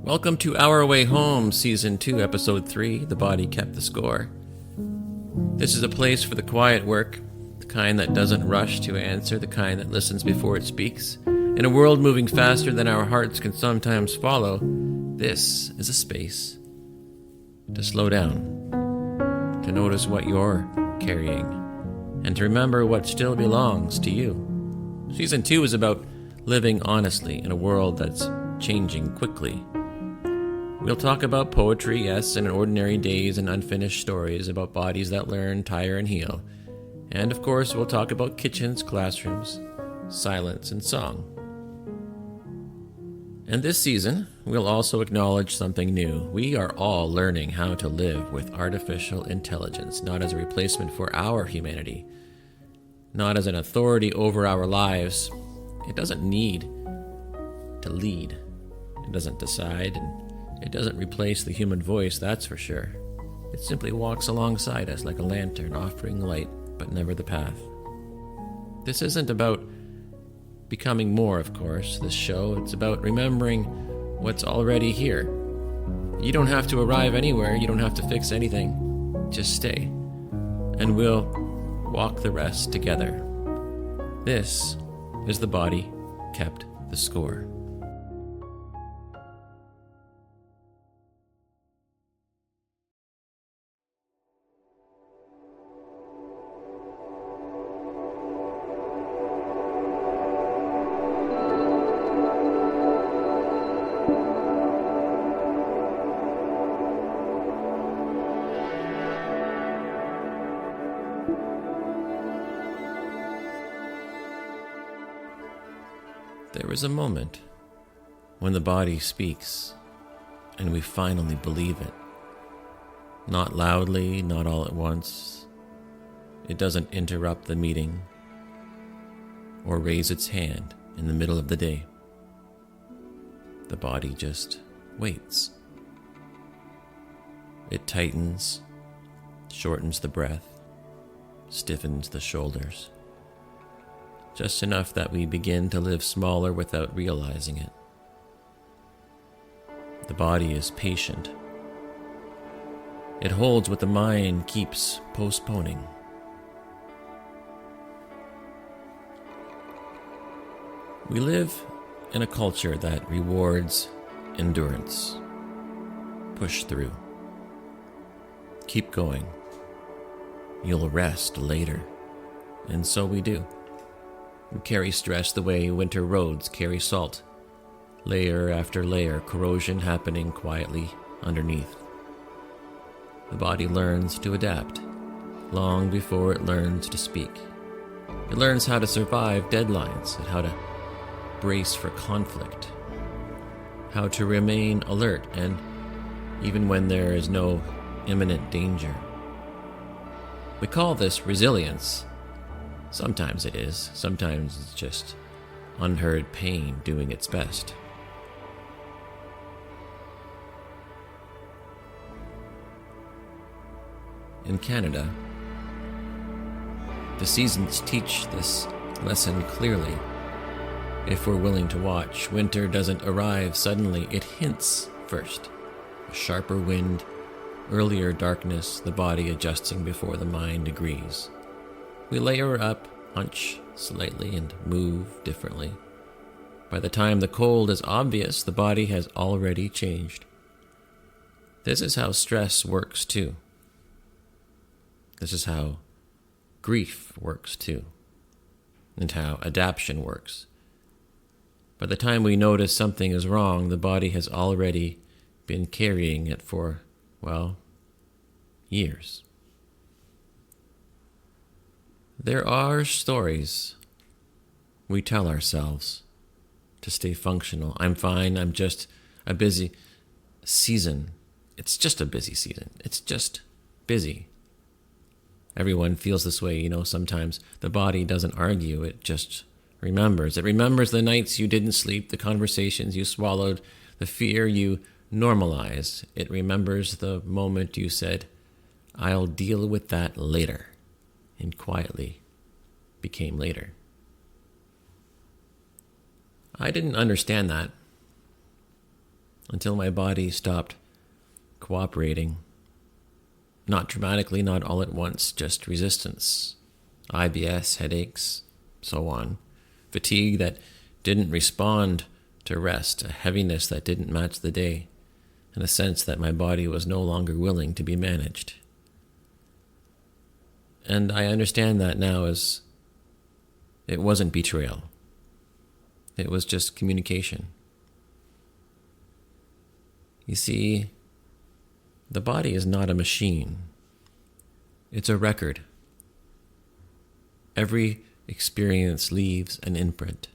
Welcome to Our Way Home, Season 2, Episode 3, The Body Kept the Score. This is a place for the quiet work, the kind that doesn't rush to answer, the kind that listens before it speaks. In a world moving faster than our hearts can sometimes follow, this is a space to slow down, to notice what you're carrying, and to remember what still belongs to you. Season 2 is about living honestly in a world that's changing quickly. We'll talk about poetry, yes, and ordinary days and unfinished stories about bodies that learn, tire, and heal. And of course, we'll talk about kitchens, classrooms, silence, and song. And this season, we'll also acknowledge something new. We are all learning how to live with artificial intelligence, not as a replacement for our humanity, not as an authority over our lives. It doesn't need to lead. It doesn't decide, and it doesn't replace the human voice, that's for sure. It simply walks alongside us like a lantern, offering light, but never the path. This isn't about becoming more, of course, this show. It's about remembering what's already here. You don't have to arrive anywhere. You don't have to fix anything. Just stay. And we'll walk the rest together. This is The Body Kept the Score. There is a moment when the body speaks and we finally believe it. Not loudly, not all at once. It doesn't interrupt the meeting or raise its hand in the middle of the day. The body just waits. It tightens, shortens the breath, stiffens the shoulders. Just enough that we begin to live smaller without realizing it. The body is patient. It holds what the mind keeps postponing. We live in a culture that rewards endurance. Push through. Keep going. You'll rest later. And so we do. We carry stress the way winter roads carry salt, layer after layer, corrosion happening quietly underneath. The body learns to adapt, long before it learns to speak. It learns how to survive deadlines and how to brace for conflict, how to remain alert, and even when there is no imminent danger. We call this resilience. Sometimes it is. Sometimes it's just unheard pain doing its best. In Canada, the seasons teach this lesson clearly. If we're willing to watch, winter doesn't arrive suddenly. It hints first. A sharper wind, earlier darkness, the body adjusting before the mind agrees. We layer up, hunch slightly, and move differently. By the time the cold is obvious, the body has already changed. This is how stress works too. This is how grief works too, and how adaptation works. By the time we notice something is wrong, the body has already been carrying it for, well, years. There are stories we tell ourselves to stay functional. I'm fine, I'm just a busy season. It's just a busy season. It's just busy. Everyone feels this way, sometimes the body doesn't argue, it just remembers. It remembers the nights you didn't sleep, the conversations you swallowed, the fear you normalized. It remembers the moment you said, "I'll deal with that later," and quietly became later. I didn't understand that. until my body stopped cooperating. Not dramatically, not all at once, just resistance, IBS, headaches, so on. Fatigue that didn't respond to rest, a heaviness that didn't match the day, and a sense that my body was no longer willing to be managed. And I understand that now as it wasn't betrayal. It was just communication. You see, the body is not a machine. It's a record. Every experience leaves an imprint.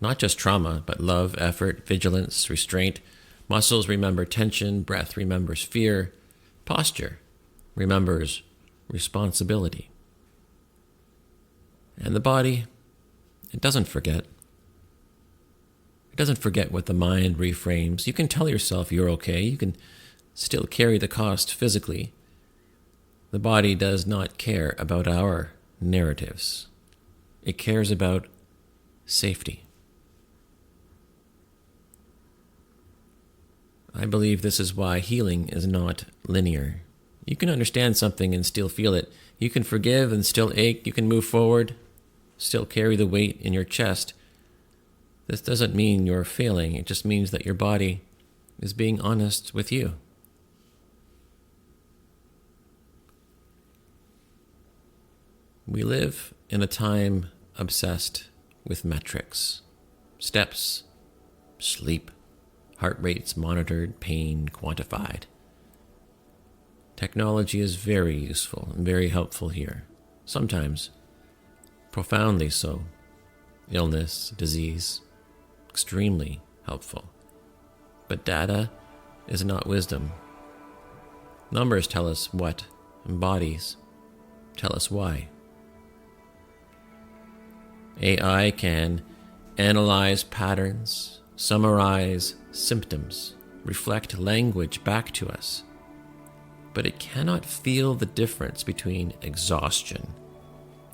Not just trauma, but love, effort, vigilance, restraint. Muscles remember tension, breath remembers fear, posture remembers responsibility. And the body, it doesn't forget. It doesn't forget what the mind reframes. You can tell yourself you're okay. You can still carry the cost physically. The body does not care about our narratives. It cares about safety. I believe this is why healing is not linear. You can understand something and still feel it. You can forgive and still ache. You can move forward, still carry the weight in your chest. This doesn't mean you're failing. It just means that your body is being honest with you. We live in a time obsessed with metrics. Steps, sleep, heart rates monitored, pain quantified. Technology is very useful and very helpful here. Sometimes profoundly so. Illness, disease, extremely helpful. But data is not wisdom. Numbers tell us what, and bodies tell us why. AI can analyze patterns, summarize symptoms, reflect language back to us, but it cannot feel the difference between exhaustion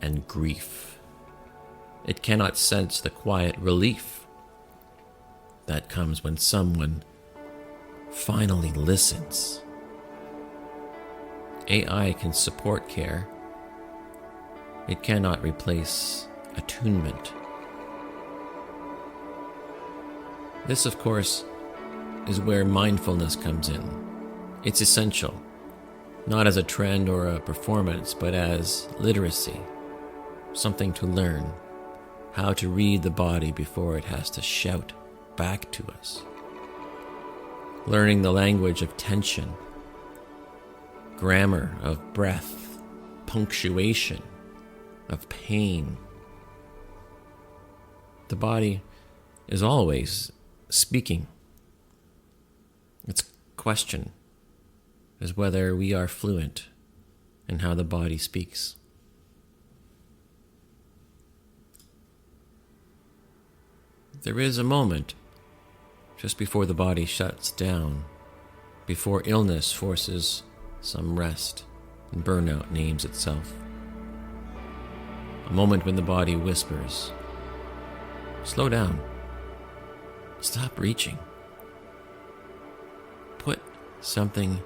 and grief. It cannot sense the quiet relief that comes when someone finally listens. AI can support care. It cannot replace attunement. This, of course, is where mindfulness comes in. It's essential, not as a trend or a performance, but as literacy, something to learn, how to read the body before it has to shout back to us. Learning the language of tension, grammar of breath, punctuation, of pain. The body is always speaking. Its question is whether we are fluent in how the body speaks. There is a moment just before the body shuts down, before illness forces some rest and burnout names itself. A moment when the body whispers, "Slow down. Stop reaching. Put something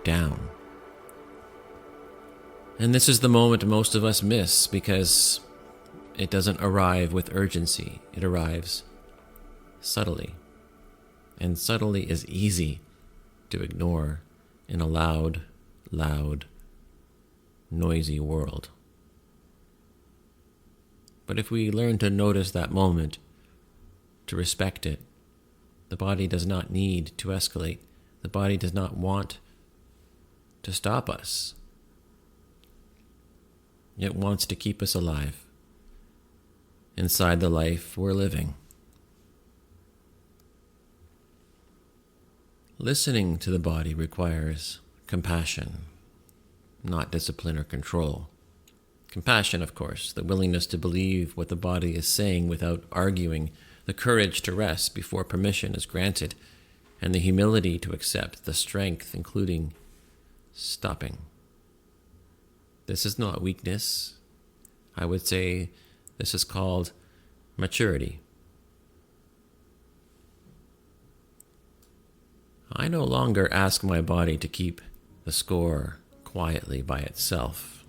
down." And this is the moment most of us miss because it doesn't arrive with urgency. It arrives subtly. And subtly is easy to ignore in a loud, noisy world. But if we learn to notice that moment, to respect it, the body does not need to escalate. The body does not want to stop us. It wants to keep us alive inside the life we're living. Listening to the body requires compassion, not discipline or control. Compassion, of course, the willingness to believe what the body is saying without arguing, the courage to rest before permission is granted, and the humility to accept the strength, including stopping. This is not weakness. I would say this is called maturity. I no longer ask my body to keep the score quietly by itself.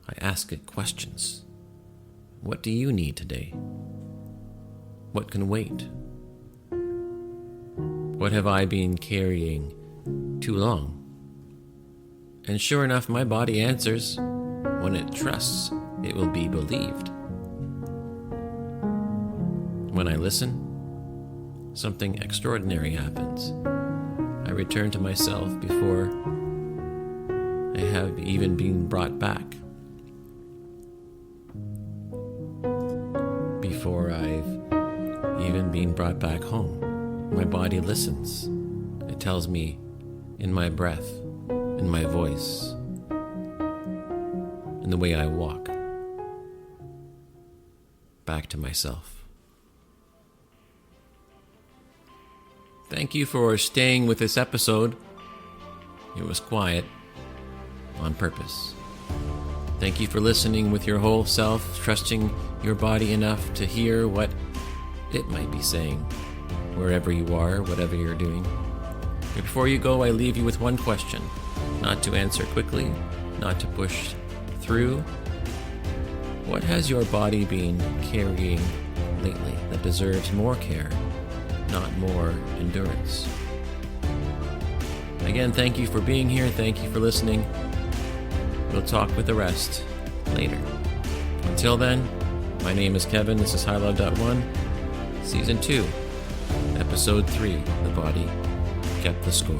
I ask it questions. What do you need today? What can wait? What have I been carrying too long? And sure enough, my body answers. When it trusts, it will be believed. When I listen, something extraordinary happens. I return to myself before I have even been brought back. Before I've even been brought back home, my body listens. It tells me in my breath, in my voice, in the way I walk, back to myself. Thank you for staying with this episode. It was quiet on purpose. Thank you for listening with your whole self, trusting your body enough to hear what it might be saying, wherever you are, whatever you're doing. But before you go, I leave you with one question, not to answer quickly, not to push through. What has your body been carrying lately that deserves more care, not more endurance? Again, thank you for being here. Thank you for listening. We'll talk with the rest later. Until then, my name is Kevin. This is High Love 1, Season 2, Episode 3, The Body Kept the Score.